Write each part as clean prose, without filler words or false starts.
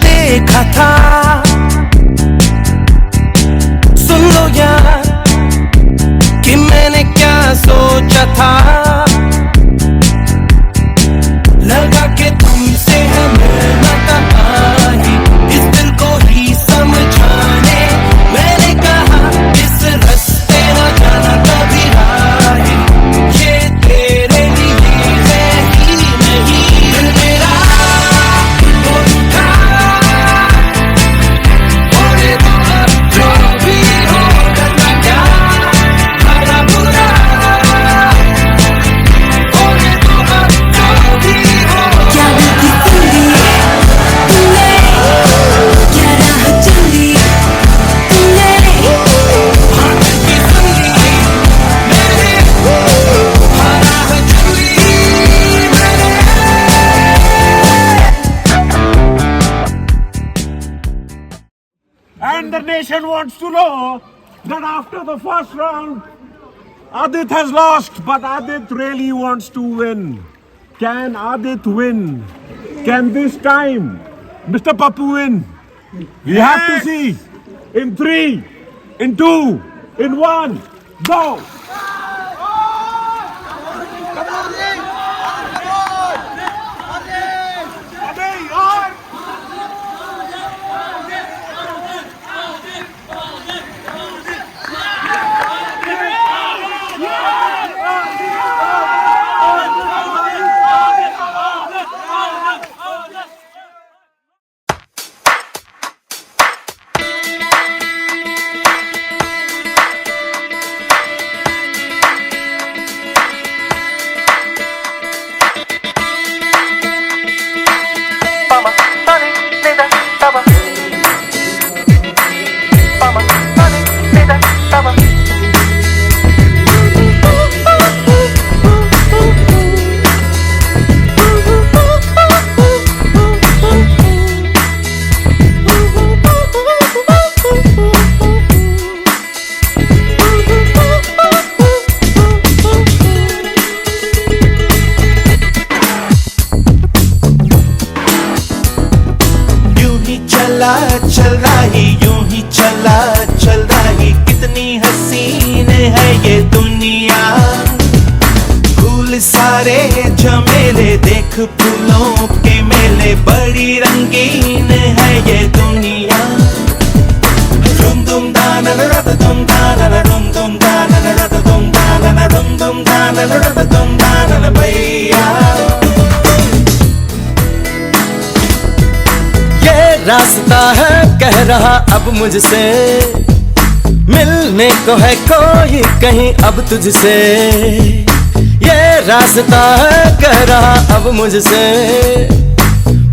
देखा था, सुन लो यार कि मैंने क्या सोचा था, लगा के तुमसे है मिलना तबाही, इस दिल को ही समझाने मैंने कहा इस रास्ते न जाना कभी राही, ये तेरे लिए है ही नहीं। दिल मेरा And the nation wants to know that after the first round, Adit has lost, but Adit really wants to win. Can Adit win? Can this time Mr. Pappu win? We have to see. In 3, in 2, in 1, go! चल रही यूं ही चला चल रही, कितनी हसीन है ये दुनिया, फूल सारे झमेले देख फूलों के मेले, बड़ी रंगीन है ये दुनिया। रुम दुम दाना रत दुम दाना रुम दुम दाना रत दुम दाना रुम दुम दाना रत दुम दाना भैया। रास्ता है कह रहा अब मुझसे, मिलने को है कोई कहीं अब तुझसे, ये रास्ता है कह रहा अब मुझसे,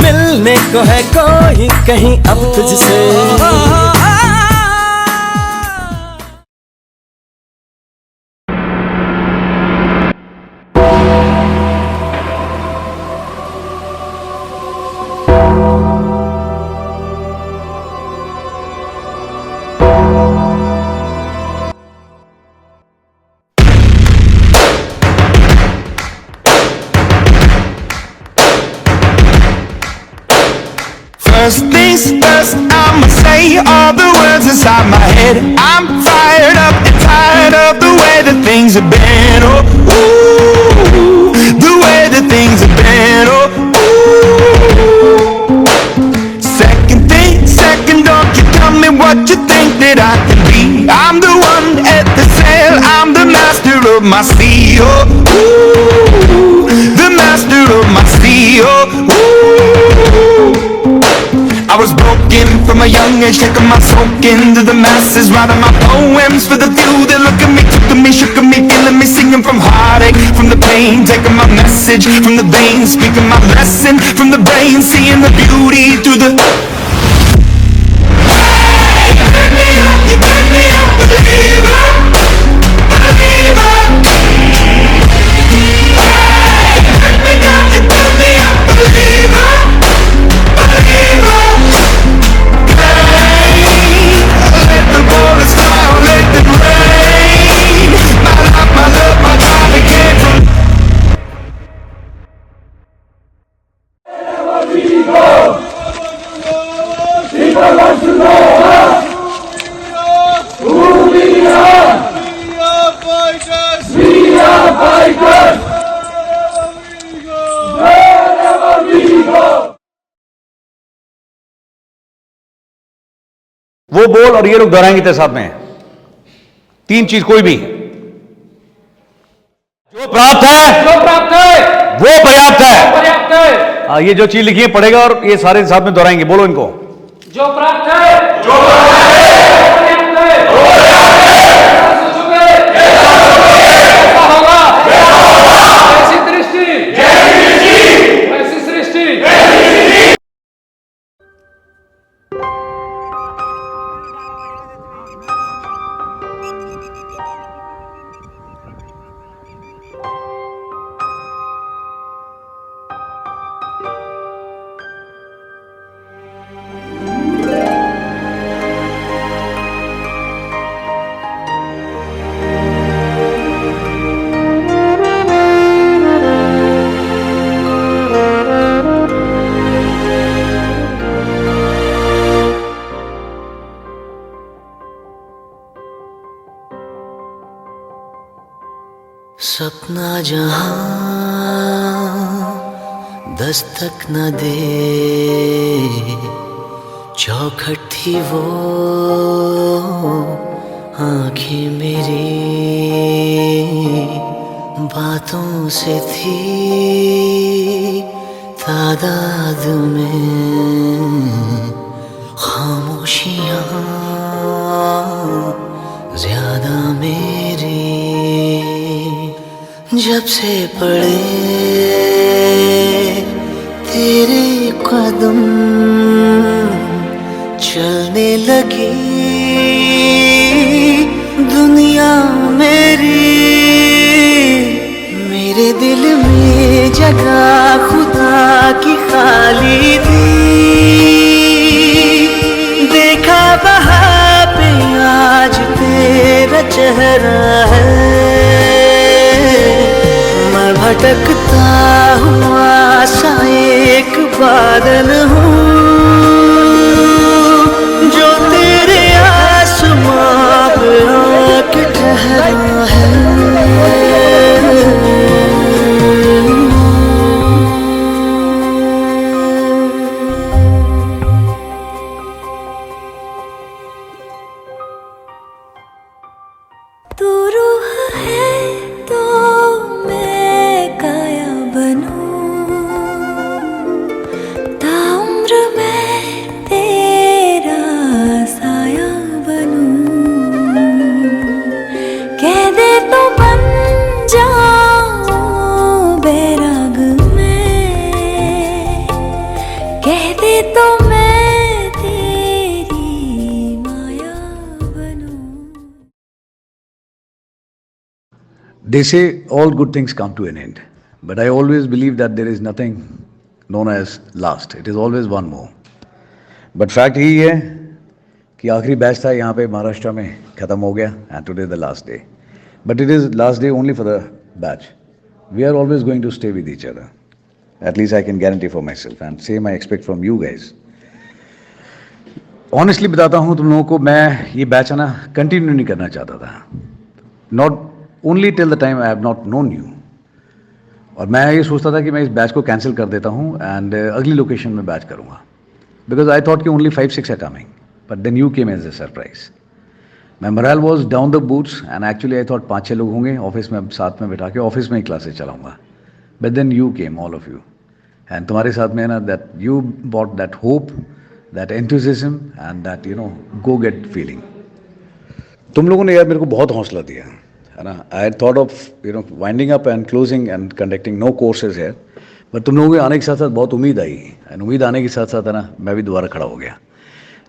मिलने को है कोई कहीं अब तुझसे। First things first, I'ma say all the words inside my head. I'm fired up and tired of the way that things have been. Oh, ooh, the way that things have been. Oh, ooh. Second thing, second, don't you tell me what you think that I can be. I'm the one at the sail, I'm the master of my sea. Oh, ooh, the master of my sea. Oh, ooh. I was broken from a young age, taking my soak into the masses, writing my poems for the few that look at me, took to me, shook at me, feeling me, singing from heartache, from the pain, taking my message message from the veins, speaking my blessing from the brain, seeing the beauty through the. You make me a believer, believer. You make me a believer, believer. Let the bullets fly, let them rain. My life, my love, my God, it came from. वो बोल और ये लोग दोहराएंगे तेरे साथ में। तीन चीज कोई भी। जो प्राप्त है वो पर्याप्त है। ये जो चीज लिखी है पढ़ेगा और ये सारे साथ में दोहराएंगे। बोलो इनको। जो प्राप्त है पर्याप्त है। ऐसा होगा। ऐसी दृष्टि ऐसी सृष्टि। सपना जहां दस्तक न दे, चौखट थी वो आंखें मेरी, बातों से थी तादाद में खामोशियां ज्यादा मेरी। जब से पड़े तेरे कदम, चलने लगी दुनिया मेरी। मेरे दिल में जगह खुदा की खाली थी, देखा वहाँ पे आज तेरा चेहरा है। मैं भटकता हुआ सा एक बादल हूँ, जो तेरे आसमां पे आके ठहरा है। तू रूह है तो मैं काया बनूं, ताउम्र मैं तेरा साया बनूं। कह दे तो बन जाऊं बैराग मैं, कह दे तो मैं तेरी माया बनूं। They say all good things come to an end, but I always believe that there is nothing known as last. It is always one more. But fact यही है कि आखिरी बैच था यहाँ पे महाराष्ट्र में, ख़त्म हो गया, and today is the last day. But it is last day only for the batch. We are always going to stay with each other. At least I can guarantee for myself, and same I expect from you guys. Honestly बताता हूँ तुम लोगों को, मैं ये batch है ना continue नहीं करना चाहता था. Not only till the time I have not known you. और मैं ये सोचता था कि मैं इस बैच को कैंसिल कर देता हूँ एंड अगली लोकेशन में बैच करूँगा, बिकॉज आई थॉट कि only 5-6 are coming, but then you came as a surprise. My morale was down the boots and actually I thought 5-6 लोग होंगे ऑफिस में, साथ में बैठा के ऑफिस में ही क्लासेस चलाऊँगा. But then you came, all of you, and तुम्हारे साथ में ना that you bought that hope, that enthusiasm and that go get feeling. तुम लोगों ने यार मेरे को बहुत हौसला दिया है ना, I thought of winding up and closing and conducting no courses है, बट तुम लोगों के आने के साथ साथ बहुत उम्मीद आई, एंड उम्मीद आने के साथ साथ है ना मैं भी दोबारा खड़ा हो गया,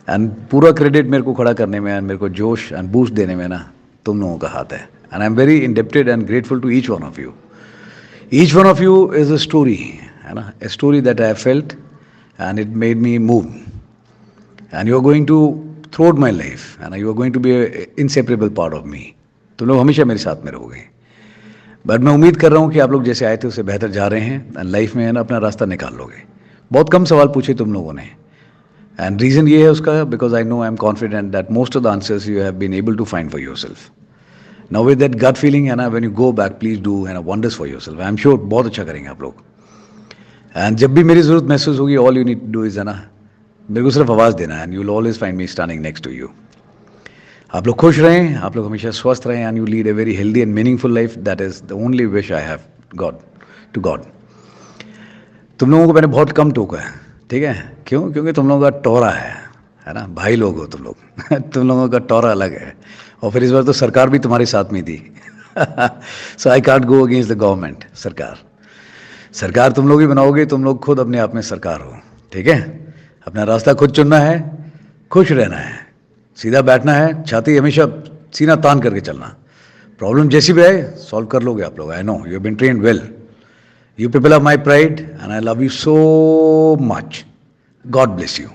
एंड पूरा क्रेडिट मेरे को खड़ा करने में एंड मेरे को जोश एंड बूस्ट देने में ना तुम लोगों का हाथ है, and I am very indebted and grateful to each one of you. Each one of you is a story, है ना, a story that I felt and it made me move, and you are going to throughout my life, and you are going to be inseparable part of me. तुम लोग हमेशा मेरे साथ में रहोगे, but मैं उम्मीद कर रहा हूँ कि आप लोग जैसे आए थे उससे बेहतर जा रहे हैं, एंड लाइफ में है ना अपना रास्ता निकाल लोगे. बहुत कम सवाल पूछे तुम लोगों ने, एंड रीज़न ये है उसका, because I know, I am confident that most of the answers you have been able to find for yourself. Now with that gut feeling है ना, when you go back please do है ना wonders for yourself. I am sure बहुत अच्छा करेंगे आप लोग, and जब भी मेरी ज़रूरत महसूस होगी, all you need to do is है ना मेरे को सिर्फ आवाज़ देना, and you will always find me standing next to you. आप लोग खुश रहें, आप लोग हमेशा स्वस्थ रहें, and you lead a very healthy and meaningful life. That is the only wish I have God to God. तुम लोगों को मैंने बहुत कम टोका है, ठीक है, क्यों? क्योंकि तुम लोगों का टोरा है ना, भाई लोग हो तुम लोग तुम लोगों का टोरा अलग है, और फिर इस बार तो सरकार भी तुम्हारे साथ में थी so I can't go against the government. सरकार तुम लोग ही बनाओगे, तुम लोग खुद अपने आप में सरकार हो, ठीक है. अपना रास्ता खुद चुनना है, खुश रहना है, सीधा बैठना है, छाती हमेशा सीना तान करके चलना. प्रॉब्लम जैसी भी आए सॉल्व कर लोगे आप लोग. I know you have been trained well. You people are my pride and I love you so much. God bless you.